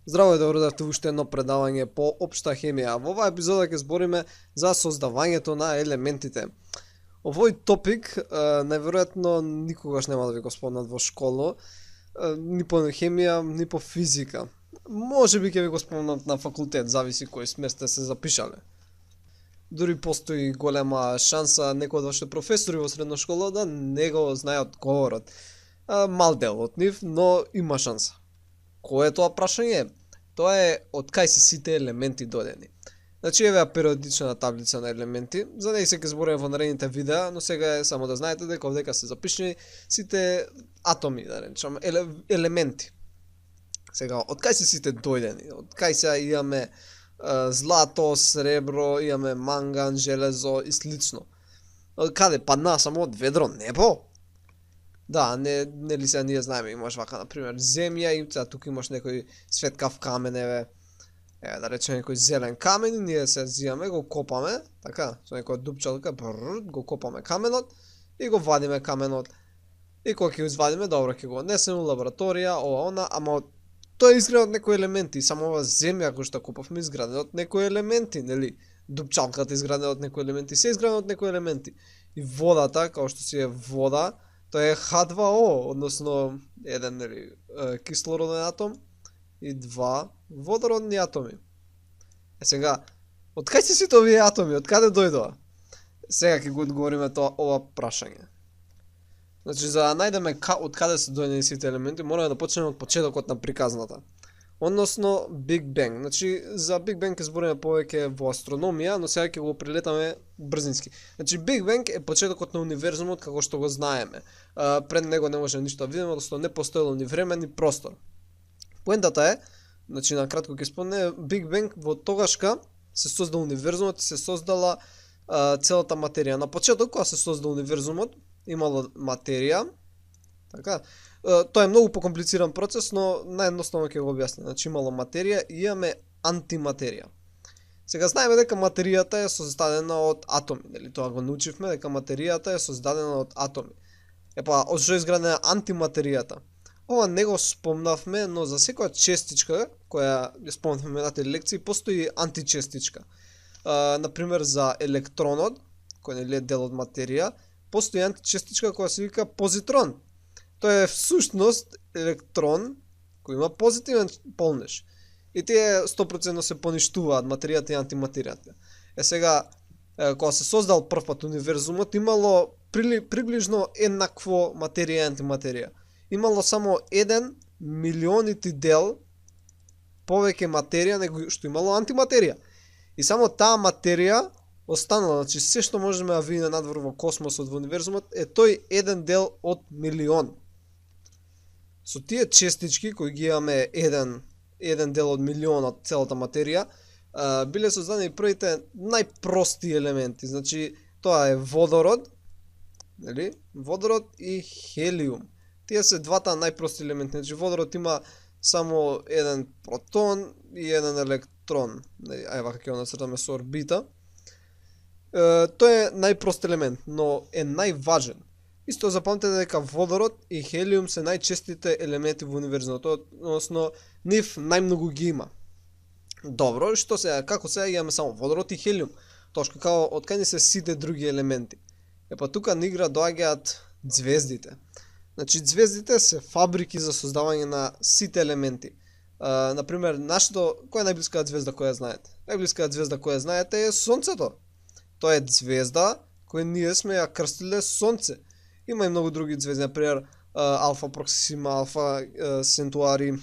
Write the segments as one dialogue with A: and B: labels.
A: Здраво и добро дојдовте уште едно предавање по општа хемија. Во оваа епизода ќе збориме за создавањето на елементите. Овој топик најверојатно никогаш нема да ви го спомнат во школа, ни по хемија, ни по физика. Може би ќе ви го спомнат на факултет, зависи кој смер сте се запишале. Дури постои голема шанса некој од вашите професори во средна школа да не го знаат одговорот. Мал дел од нив, но има шанса. Кој е тоа прашање? Тоа е од кај се сите елементи додени. Значи еве периодична таблица на елементи. За неј се ќе збориме во наредните видеа, но сега е само да знаете дека овдека се запишани сите атоми, да речам, елементи. Сега, од кај се сите дојдени? Од кај се имаме злато, сребро, имаме манган, железо и слично. Од каде? Падна само од ведро небо? Да, нели сега ние знаеме, имаш вака, например, земја и тука имаш некој светкав камен, еве, да речеме некој зелен камен и ние се зијаме, го копаме, така, со некоја дупчалка, го копаме каменот и го вадиме каменот. И кога ќе го извадиме, добро, ќе го однесеме у лабораторија, она, ама тоа е изградено од некои елементи, само ова земја која што копавме изградено од некои елементи, нели? Дупчалката изградена од некои елементи, се изградено од некои елементи. И водата, како што си е вода, тоа е H2O, односно еден нели кислороден атом и два водородни атоми. Сега, од кај се сите овие атоми, од каде дојдоа? Сега ќе го одговориме ова прашање. Значи, за да најдеме од каде се дојдени сите елементи, мораме да почнеме од почетокот на приказната. Односно Big Bang. Значи, за Big Bang ќе збориме повеќе во астрономија, но сега ќе го прелетаме брзински. Значи, Big Bang е почетокот на универзумот како што го знаеме. Пред него не може ништо да видиме, односно не постоело ни време, ни простор. Поентата е, значи на кратко ќе спомне, Big Bang во тогашка се создал универзумот и се создала целата материја. На почеток, кога се создал универзумот, имало материја, така. Тоа е многу покомплициран процес, но наједноставно ќе го објаснам. Значи имало материја и имаме антиматерија. Сега знаеме дека материјата е создадена од атоми, нели? Тоа го научивме дека материјата е создадена од атоми. Епа, од што е изградена антиматеријата? Ова не го спомнавме, но за секоја честичка која ја спомнавме на тие лекции постои античестичка. Например за електронот, кој нели е дел од материја, постои античестичка која се вика позитрон. Тоа е всушност електрон кој има позитивен полнеж. И тие 100% се поништуваат, материјата и антиматеријата. Сега, кога се создал првпат универзумот, имало приближно еднакво материја и антиматерија. Имало само 1 милионити дел повеќе материја него што имало антиматерија. И само таа материја останала, значи се што можеме да видиме надвор во космосот, во универзумот, е тој еден дел од милион. Со тие честички кои ги имаме еден дел од милион од целата материја, биле создадени првите најпрости елементи. Значи тоа е водород, нели? Водород и хелиум. Тие се двата најпрости елементи. Значи водород има само еден протон и еден електрон. Ај вака ќе го нацртаме со орбита. Тој е најпрост елемент, но е најважен. Исто запамтете дека водород и хелиум се најчестите елементи во универзумот, односно нив најмногу ги има. Добро, што сега, како сега имаме само водород и хелиум, точка како од кај ни се сите други елементи. Епа тука на игра доаѓаат ѕвездите. Значи ѕвездите се фабрики за создавање на сите елементи. Например, која е најблиска ѕвезда која знаете? Најблиска ѕвезда која знаете е Сонцето. Тоа е ѕвезда која ние сме ја крстиле Сонце. Има и многу други ѕвезди, например Алфа Проксима, Алфа Центуари.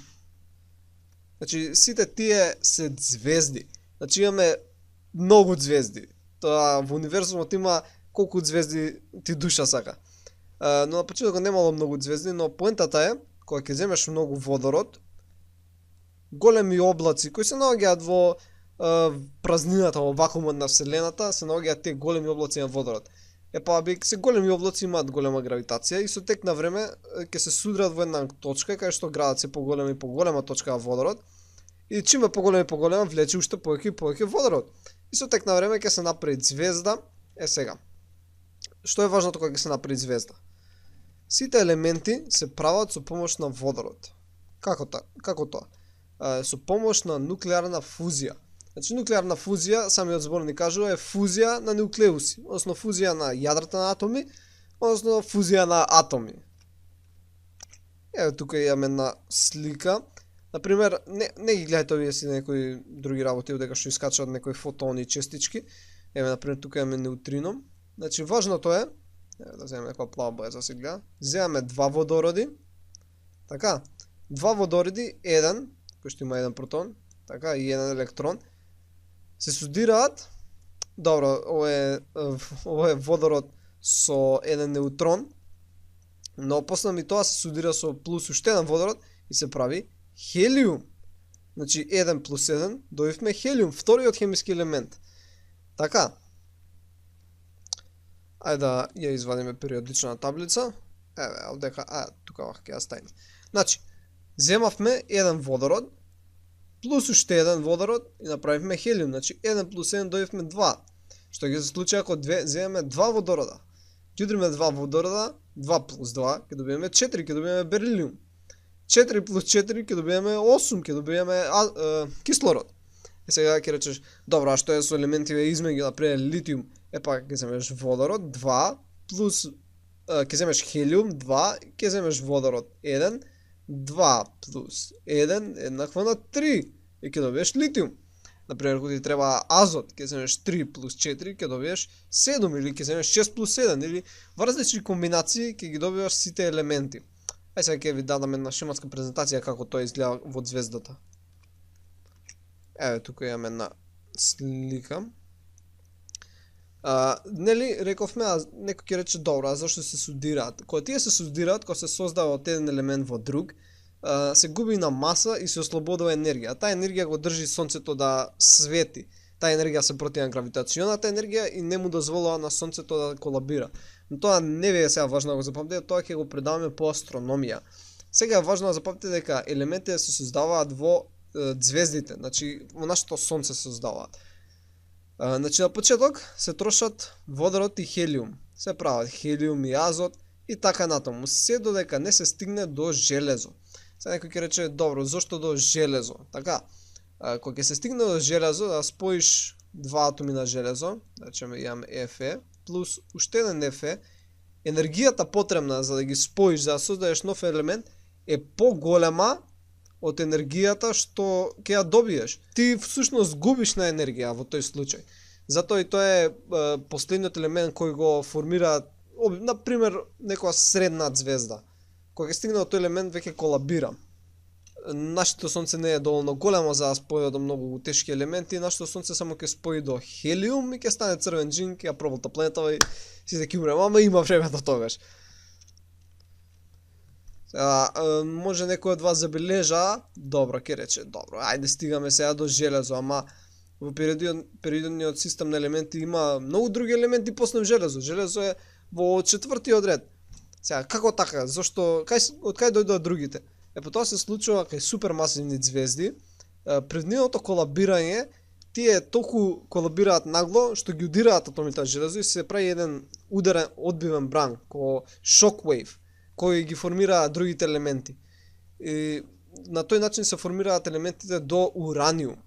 A: Значи сите тие се ѕвезди. Значи имаме многу ѕвезди. Тоа во универзумот има колку ѕвезди ти душа сака. Но на почетокот немало многу ѕвезди, но поентата е кога ќе земеш многу водород, големи облаци кои се наоѓаат во празнината, во вакуумот на Вселената, се наоѓаат тие големи облаци на водород. Епа, се големи облаци имаат голема гравитација и со тек на време ќе се судрат во една точка кај што градат се поголема и поголема точка на водород. И чим е поголема и поголема, влече уште повеќе и повеќе водород. И со тек на време ќе се направи ѕвезда. Сега, што е важното кога ќе се направи ѕвезда? Сите елементи се прават со помош на водород. Како тоа? со помош на нуклеарна фузија. Значи нуклеарна фузија, самиот збор ни кажува, е фузија на нуклеуси, односно фузија на јадрата на атоми, односно фузија на атоми. Ево тука имаме една слика. Например, не ги гледајте овие си некои други работи, дека што искачаат некои фотони и честички. Еве, например, тука имаме неутрино. Значи, важното е, да земеме некоја плава боја за се гледа, земаме два водороди, така, два водороди, еден, кој што има еден протон, така, и еден електрон, се судираат, добро, ова е водород со еден неутрон, но после ми тоа се судира со плюс уште еден водород и се прави хелиум. Значи 1 плюс 1 добивме хелиум, вториот хемиски елемент. Така. Ајде да ја извадиме периодична таблица. Еве, овдека, тука ќе ја ставиме. Значи, земавме еден водород плюс уште еден водород и направивме хелиум. Значи 1 плюс 1 добивме 2. Што ќе се случи ако земеме два водорода. Ќе удриме два водорода, 2 плюс 2, ќе добиеме 4, ќе добиеме берилиум. 4 плюс 4 ќе добиеме 8, ќе добиеме кислород. И сега ќе речеш, добро, а што е со елементиве измеѓу, например литиум? Епа ќе земеш водород 2 плюс ќе земеш хелиум 2, ќе земеш водород 1, 2 плюс 1 еднакво на 3 и ќе добиеш литиум. Например, кога ти треба азот, ќе земеш 3 плюс 4, ќе добиеш 7 или ќе земеш 6 плюс 7 или во различни комбинации ќе ги добиваш сите елементи. Ај сега ќе ви дадам една шематска презентација како тоа изгледа во ѕвездата. Еве тука имаме една слика. Нели рековме, некој ќе рече добро, а зашто се судираат? Кога тие се судираат, кога се создава од еден елемент во друг, се губи на маса и се ослободува енергија. Таа енергија го држи сонцето да свети. Таа енергија се противна гравитационата енергија и не му дозволува на сонцето да колабира. Но тоа не ви е сега важно да го запамтите, тоа ќе го предаваме по астрономија. Сега е важно да запамтите дека елементите се создаваат во ѕвездите, значи во нашето сонце се создаваат. Значи на почеток се трошат водород и хелиум. Се прават хелиум и азот и така натаму, се додека не се стигне до железо. Сега некој ќе рече, добро, зошто до железо? Така, кога ќе се стигне до железо, да споиш два атоми на железо, да речеме имаме Fe, плюс уште еден Fe, енергијата потребна за да ги споиш, за да создадеш нов елемент, е поголема од енергијата што ќе ја добиеш. Ти всушност губиш на енергија во тој случај. Затоа и тоа е последниот елемент кој го формира, например, некоја средна ѕвезда. Кога ќе стигне до тој елемент веќе колабира. Нашето сонце не е доволно големо за да спои до многу тешки елементи, нашето сонце само ќе спои до хелиум и ќе стане црвен џин, ќе ја проболта планетава и сите ќе умремо, ама има време до тогаш. Може некој од вас забележа, добро, ќе рече, добро, ајде стигаме сега до железо, ама во периодниот систем на елементи има многу други елементи после железо. Железо е во четвртиот ред. Сега, како така? Зошто, од кај дојдоа другите? По тоа се случува кај супермасивни ѕвезди, пред нивното колабирање, тие толку колабираат нагло, што ги удираат атомите на железо и се прави еден ударен, одбивен бран, ко шоквейв, кои ги формира другите елементи. И на тој начин се формираат елементите до ураниум.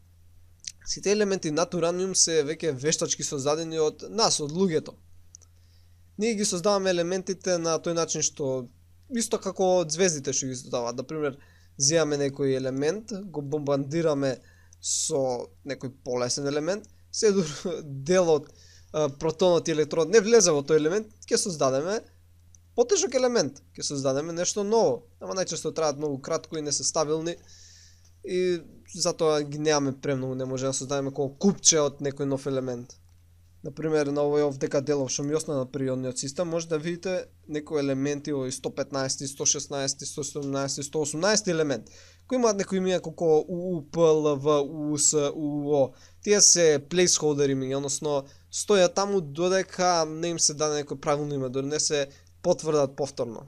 A: Сите елементи над ураниум се веќе вештачки создадени од нас, од луѓето. Ние ги создаваме елементите на тој начин што исто како ѕвездите што ги создаваат. Например, земаме некој елемент, го бомбардираме со некој полесен елемент, се дел од протонот и електронот не влезе во тој елемент, ќе создадеме потежок елемент, ќе создадеме нешто ново. Ама најчесто траат многу кратко и не се стабилни и затоа ги немаме премногу, не може да создадеме како купче од некој нов елемент. Например, на овој овдека делов што ми остана на периодниот систем, може да видите некои елементи во 115, 116, 117, 118 елемент, кои имаат некои имиња како УУ, ПЛВ, УУС, УО. Тие се placeholder имиња, односно стојат таму додека не им се даде некој правилно име, додека не се потврдат повторно.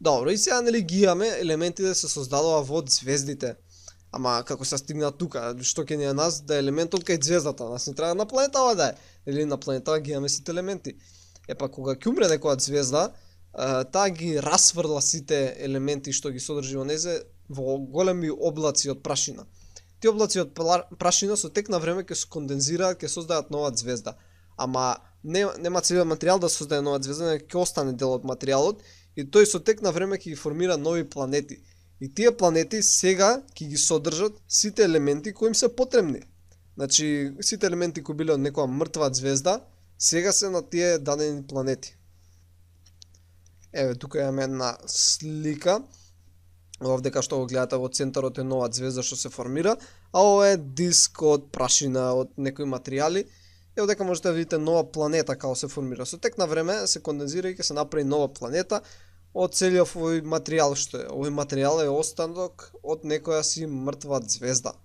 A: Добро, и сега нели ги имаме елементите се создадува во ѕвездите. Ама како се стигна тука, што ќе ни е нас да е елементот кај ѕвездата, нас не треба на планетава да е. Или на планетава ги имаме сите елементи. Епа кога ќе умре некоја ѕвезда, таа ги расфрла сите елементи што ги содржи во незе во големи облаци од прашина. Тие облаци од прашина со тек на време ќе се кондензираат, ќе создадат нова ѕвезда. Ама нема целиот материјал да создаде нова ѕвезда, него ќе остане дел од материјалот и тој со тек на време ќе ги формира нови планети. И тие планети сега ќе ги содржат сите елементи кои им се потребни. Значи, сите елементи кои биле од некоја мртва ѕвезда, сега се на тие дадени планети. Еве, тука имаме една слика. Овде кај што го гледате во центарот е нова ѕвезда што се формира, а ова е диск од прашина, од некои материјали. Ево дека можете да видите нова планета како се формира. Со тек на време се кондензира и ќе се направи нова планета од целиот овој материјал што е. Овој материјал е останок од некоја си мртва ѕвезда.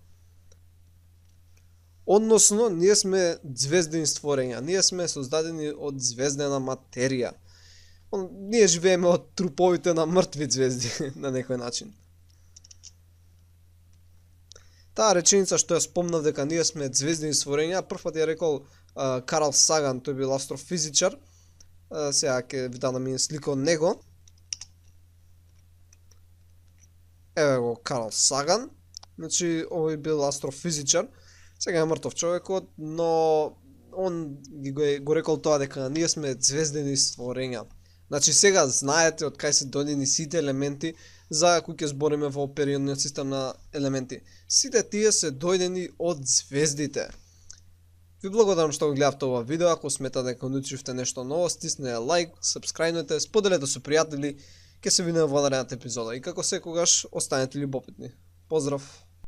A: Односно, ние сме ѕвездени створења, ние сме создадени од ѕвездена материја. Ние живееме од труповите на мртви ѕвезди, на некој начин. Таа реченица што ја спомнав дека ние сме ѕвездени створења, првпат ја рекол Карл Саган, тој бил астрофизичар. Сега ќе ви дадам една слика од него. Еве го Карл Саган. Значи, овој бил астрофизичар. Сега е мртов човекот, но он го рекол тоа дека ние сме ѕвездени створења. Значи сега знаете од кај се дојдени сите елементи за кои ќе збориме во периодниот систем на елементи. Сите тие се дојдени од звездите. Ви благодарам што го гледавте ова видео. Ако сметате дека научивте нешто ново, стиснете лайк, сабскрајбнете, споделете со пријатели. Ќе се видиме во наредната епизода и како секогаш останете љубопитни. Поздрав!